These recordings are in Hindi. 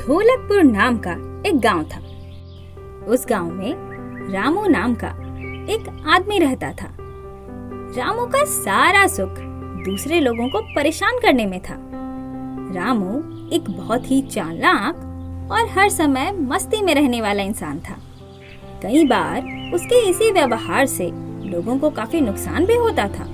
ढोलकपुर नाम का एक गांव था। उस गांव में रामू नाम का एक आदमी रहता था। रामू का सारा सुख दूसरे लोगों को परेशान करने में था। रामू एक बहुत ही चालाक और हर समय मस्ती में रहने वाला इंसान था। कई बार उसके इसी व्यवहार से लोगों को काफी नुकसान भी होता था।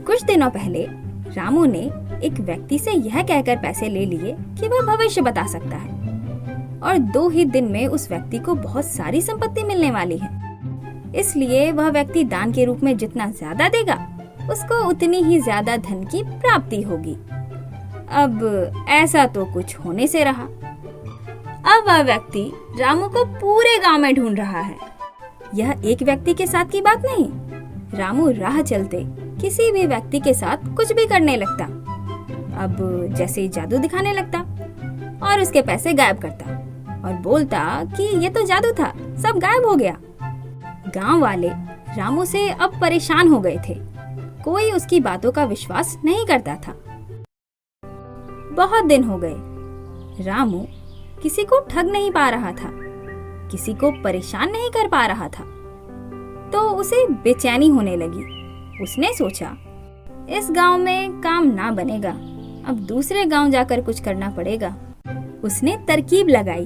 कुछ दिनों पहले रामू ने एक व्यक्ति से यह कहकर पैसे ले लिए कि वह भविष्य बता सकता है और 2 ही दिन में उस व्यक्ति को बहुत सारी संपत्ति मिलने वाली है। इसलिए वह व्यक्ति दान के रूप में जितना ज्यादा देगा उसको उतनी ही ज्यादा धन की प्राप्ति होगी। अब ऐसा तो कुछ होने से रहा। अब वह व्यक्ति रामू को पूरे गांव में ढूंढ रहा है। यह एक व्यक्ति के साथ की बात नहीं। रामू राह चलते किसी भी व्यक्ति के साथ कुछ भी करने लगता। अब जैसे जादू दिखाने लगता और उसके पैसे गायब करता और बोलता कि ये तो जादू था, सब गायब हो गया। गांव वाले रामू से अब परेशान हो गए थे। कोई उसकी बातों का विश्वास नहीं करता था। बहुत दिन हो गए। रामू किसी को ठग नहीं पा रहा था, किसी को परेशान नहीं कर पा रहा था। तो उसे बेचैनी होने लगी। उसने सोचा इस गांव में काम ना बनेगा, अब दूसरे गांव जाकर कुछ करना पड़ेगा। उसने तरकीब लगाई।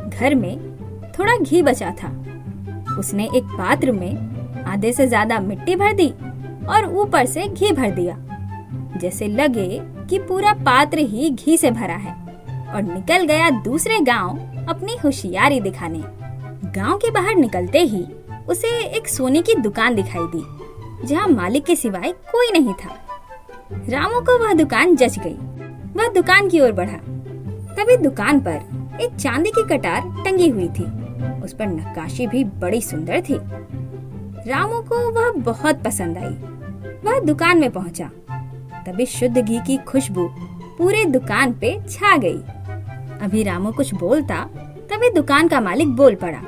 घर में थोड़ा घी बचा था। उसने एक पात्र में आधे से ज्यादा मिट्टी भर दी और ऊपर से घी भर दिया, जैसे लगे कि पूरा पात्र ही घी से भरा है, और निकल गया दूसरे गांव अपनी होशियारी दिखाने। गांव के बाहर निकलते ही उसे एक सोने की दुकान दिखाई दी, जहां मालिक के सिवाय कोई नहीं था। रामू को वह दुकान जच गई। वह दुकान की ओर बढ़ा। तभी दुकान पर एक चांदी की कटार टंगी हुई थी। उस पर नक्काशी भी बड़ी सुंदर थी। रामू को वह बहुत पसंद आई। वह दुकान में पहुंचा। तभी शुद्ध घी की खुशबू पूरे दुकान पे छा गई। अभी रामू कुछ बोलता तभी दुकान का मालिक बोल पड़ा,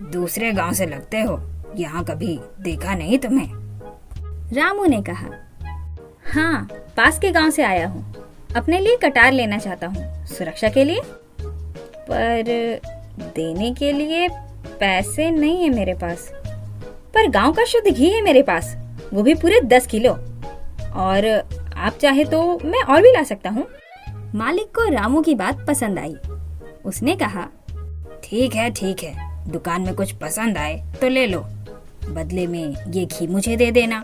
दूसरे गांव से लगते हो, यहाँ कभी देखा नहीं तुम्हें। रामू ने कहा, हाँ, पास के गांव से आया हूँ। अपने लिए कटार लेना चाहता हूँ, सुरक्षा के लिए, पर देने के लिए पैसे नहीं है मेरे पास। पर गांव का शुद्ध घी है मेरे पास, वो भी पूरे 10 किलो, और आप चाहे तो मैं और भी ला सकता हूँ। मालिक को रामू की बात पसंद आई। उसने कहा, ठीक है, दुकान में कुछ पसंद आए तो ले लो, बदले में ये घी मुझे दे देना।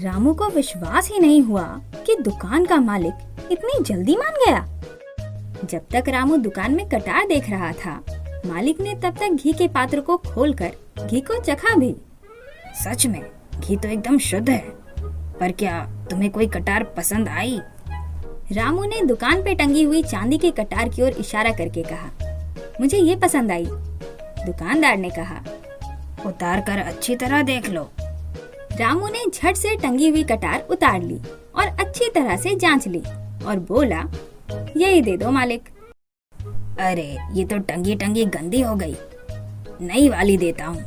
रामू को विश्वास ही नहीं हुआ कि दुकान का मालिक इतनी जल्दी मान गया। जब तक रामू दुकान में कटार देख रहा था, मालिक ने तब तक घी के पात्र को खोलकर घी को चखा भी। सच में घी तो एकदम शुद्ध है, पर क्या तुम्हें कोई कटार पसंद आई? रामू ने दुकान पे टंगी हुई चांदी की कटार की ओर इशारा करके कहा, मुझे ये पसंद आई। दुकानदार ने कहा, उतार कर अच्छी तरह देख लो। रामू ने झट से टंगी हुई कटार उतार ली और अच्छी तरह से जांच ली और बोला, यही दे दो मालिक। अरे ये तो टंगी टंगी गंदी हो गई, नई वाली देता हूँ।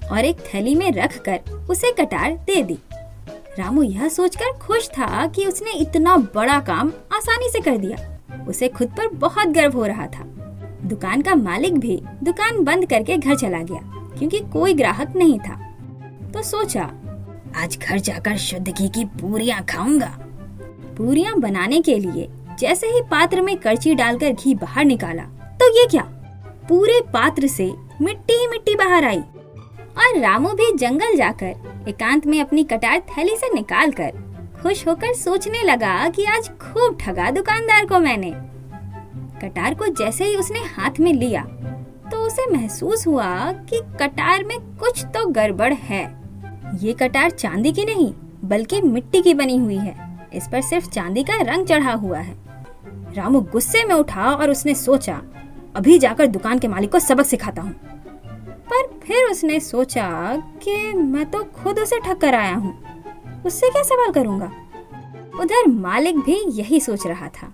और एक थैली में रख कर उसे कटार दे दी। रामू यह सोचकर खुश था कि उसने इतना बड़ा काम आसानी से कर दिया। उसे खुद पर बहुत गर्व हो रहा था। दुकान का मालिक भी दुकान बंद करके घर चला गया, क्योंकि कोई ग्राहक नहीं था। तो सोचा, आज घर जाकर शुद्ध घी की पूरियां खाऊंगा। पूरियां बनाने के लिए जैसे ही पात्र में करछी डालकर घी बाहर निकाला, तो ये क्या, पूरे पात्र से मिट्टी ही मिट्टी बाहर आई। और रामू भी जंगल जाकर एकांत में अपनी कटार थैली से निकालकर खुश होकर सोचने लगा कि आज खूब ठगा दुकानदार को मैंने। कटार को जैसे ही उसने हाथ में लिया तो उसे महसूस हुआ कि कटार में कुछ तो गड़बड़ है। ये कटार चांदी की नहीं बल्कि मिट्टी की बनी हुई है। इस पर सिर्फ चांदी का रंग चढ़ा हुआ है। रामू गुस्से में उठा और उसने सोचा, अभी जाकर दुकान के मालिक को सबक सिखाता हूँ। पर फिर उसने सोचा कि मैं तो खुद उसे ठग कर आया हूँ, उससे क्या सवाल करूँगा। उधर मालिक भी यही सोच रहा था।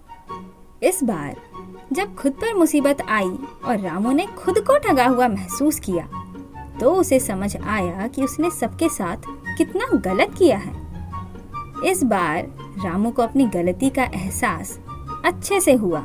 इस बार जब खुद पर मुसीबत आई और रामू ने खुद को ठगा हुआ महसूस किया, तो उसे समझ आया कि उसने सबके साथ कितना गलत किया है। इस बार रामू को अपनी गलती का एहसास अच्छे से हुआ।